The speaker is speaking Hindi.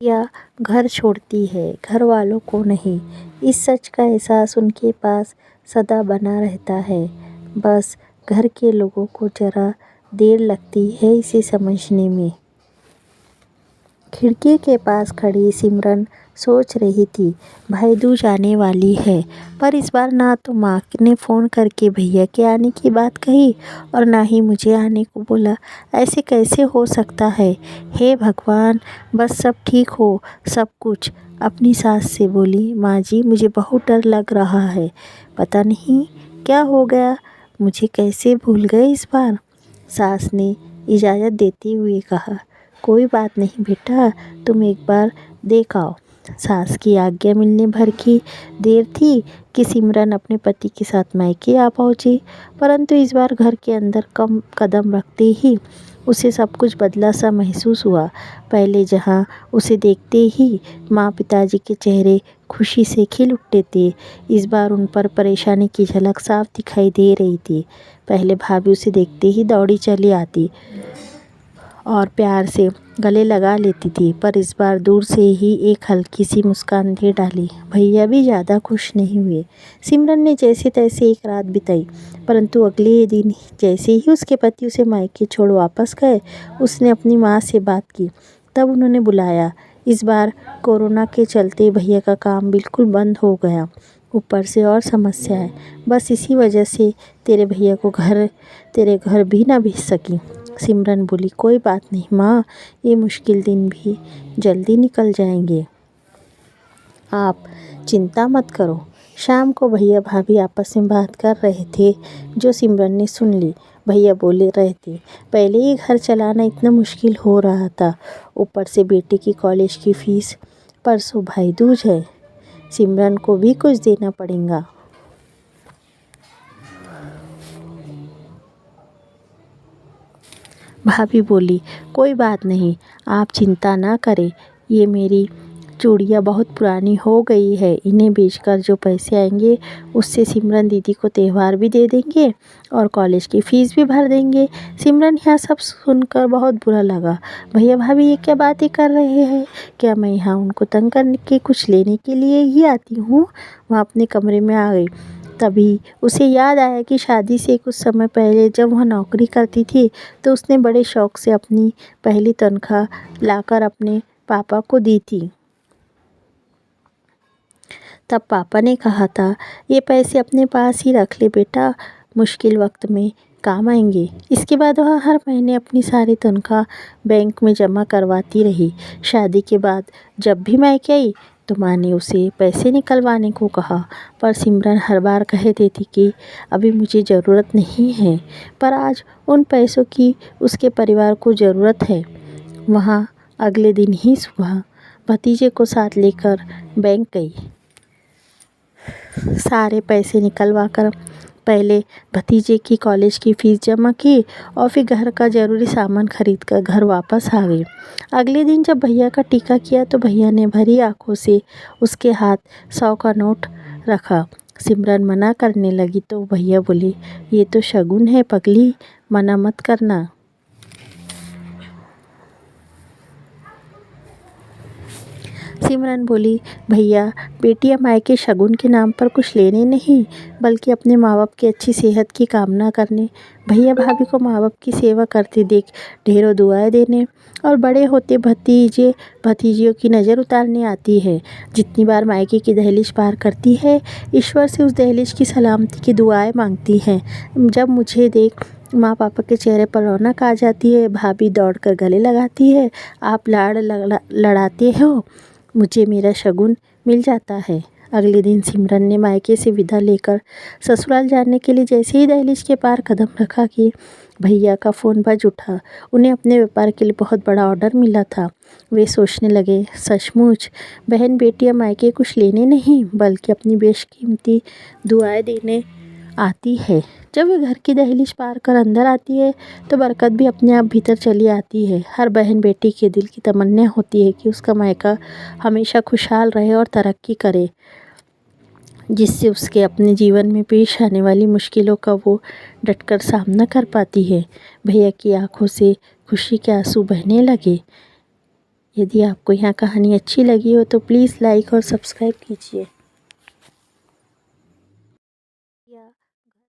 या घर छोड़ती है, घर वालों को नहीं। इस सच का एहसास उनके पास सदा बना रहता है। बस घर के लोगों को जरा देर लगती है इसे समझने में। खिड़की के पास खड़ी सिमरन सोच रही थी, भाई दूज आने वाली है, पर इस बार ना तो माँ ने फ़ोन करके भैया के आने की बात कही और ना ही मुझे आने को बोला। ऐसे कैसे हो सकता है? हे भगवान, बस सब ठीक हो सब कुछ। अपनी सास से बोली, माँ जी मुझे बहुत डर लग रहा है, पता नहीं क्या हो गया, मुझे कैसे भूल गए इस बार। सास ने इजाज़त देते हुए कहा, कोई बात नहीं बेटा, तुम एक बार देख आओ। सास की आज्ञा मिलने भर की देर थी कि सिमरन अपने पति के साथ मायके आ पहुंची, परंतु इस बार घर के अंदर कम कदम रखते ही उसे सब कुछ बदला सा महसूस हुआ। पहले जहां उसे देखते ही माँ पिताजी के चेहरे खुशी से खिल उठते थे, इस बार उन पर परेशानी की झलक साफ दिखाई दे रही थी। पहले भाभी उसे देखते ही दौड़ी चली आती और प्यार से गले लगा लेती थी, पर इस बार दूर से ही एक हल्की सी मुस्कान दे डाली। भैया भी ज़्यादा खुश नहीं हुए। सिमरन ने जैसे तैसे एक रात बिताई, परंतु अगले दिन जैसे ही उसके पति उसे मायके छोड़ वापस गए, उसने अपनी माँ से बात की। तब उन्होंने बुलाया। इस बार कोरोना के चलते भैया का काम बिल्कुल बंद हो गया, ऊपर से और समस्या है। बस इसी वजह से तेरे भैया को तेरे घर भी ना भेज सकी। सिमरन बोली, कोई बात नहीं माँ, ये मुश्किल दिन भी जल्दी निकल जाएंगे, आप चिंता मत करो। शाम को भैया भाभी आपस में बात कर रहे थे, जो सिमरन ने सुन ली। भैया बोले रहे थे, पहले ही घर चलाना इतना मुश्किल हो रहा था, ऊपर से बेटे की कॉलेज की फीस, परसों भाई दूज है, सिमरन को भी कुछ देना पड़ेगा। भाभी बोली, कोई बात नहीं, आप चिंता ना करें, ये मेरी चूड़ियाँ बहुत पुरानी हो गई है, इन्हें बेचकर जो पैसे आएंगे उससे सिमरन दीदी को त्यौहार भी दे देंगे और कॉलेज की फ़ीस भी भर देंगे। सिमरन यह सब सुनकर बहुत बुरा लगा। भैया भाभी ये क्या बातें कर रहे हैं? क्या मैं यहाँ उनको तंग करने के कुछ लेने के लिए ही आती हूँ? वह अपने कमरे में आ गई। तभी उसे याद आया कि शादी से कुछ समय पहले जब वह नौकरी करती थी तो उसने बड़े शौक से अपनी पहली तनख्वाह लाकर अपने पापा को दी थी। तब पापा ने कहा था, ये पैसे अपने पास ही रख ले बेटा, मुश्किल वक्त में काम आएंगे। इसके बाद वह हर महीने अपनी सारी तनख्वाह बैंक में जमा करवाती रही। शादी के बाद जब भी मायके आई तो माँ ने उसे पैसे निकलवाने को कहा, पर सिमरन हर बार कह देती कि अभी मुझे ज़रूरत नहीं है, पर आज उन पैसों की उसके परिवार को ज़रूरत है। वहाँ अगले दिन ही सुबह भतीजे को साथ लेकर बैंक गई। सारे पैसे निकलवा कर पहले भतीजे की कॉलेज की फ़ीस जमा की और फिर घर का ज़रूरी सामान खरीद कर घर वापस आ गई। अगले दिन जब भैया का टीका किया तो भैया ने भरी आंखों से उसके हाथ 100 का नोट रखा। सिमरन मना करने लगी तो भैया बोले, ये तो शगुन है पगली, मना मत करना। सिमरन बोली, भैया बेटियां मायके शगुन के नाम पर कुछ लेने नहीं, बल्कि अपने माँ बाप की अच्छी सेहत की कामना करने। भैया भाभी को माँ बाप की सेवा करते देख ढेरों दुआएं देने और बड़े होते भतीजे भतीजियों की नज़र उतारने आती है। जितनी बार मायके की दहलीज पार करती है, ईश्वर से उस दहलीज की सलामती की दुआएं मांगती हैं। जब मुझे देख माँ पापा के चेहरे पर रौनक आ जाती है, भाभी दौड़कर गले लगाती है, आप लाड़ लड़ाते हो, मुझे मेरा शगुन मिल जाता है। अगले दिन सिमरन ने मायके से विदा लेकर ससुराल जाने के लिए जैसे ही दहलीज के पार कदम रखा कि भैया का फ़ोन बज उठा। उन्हें अपने व्यापार के लिए बहुत बड़ा ऑर्डर मिला था। वे सोचने लगे, सचमुच बहन बेटियां मायके कुछ लेने नहीं बल्कि अपनी बेशकीमती दुआएं देने आती है। जब वे घर की दहलीज पार कर अंदर आती है तो बरकत भी अपने आप भीतर चली आती है। हर बहन बेटी के दिल की तमन्ना होती है कि उसका मायका हमेशा खुशहाल रहे और तरक्की करे, जिससे उसके अपने जीवन में पेश आने वाली मुश्किलों का वो डटकर सामना कर पाती है। भैया की आंखों से खुशी के आंसू बहने लगे। यदि आपको यह कहानी अच्छी लगी हो तो प्लीज़ लाइक और सब्सक्राइब कीजिए।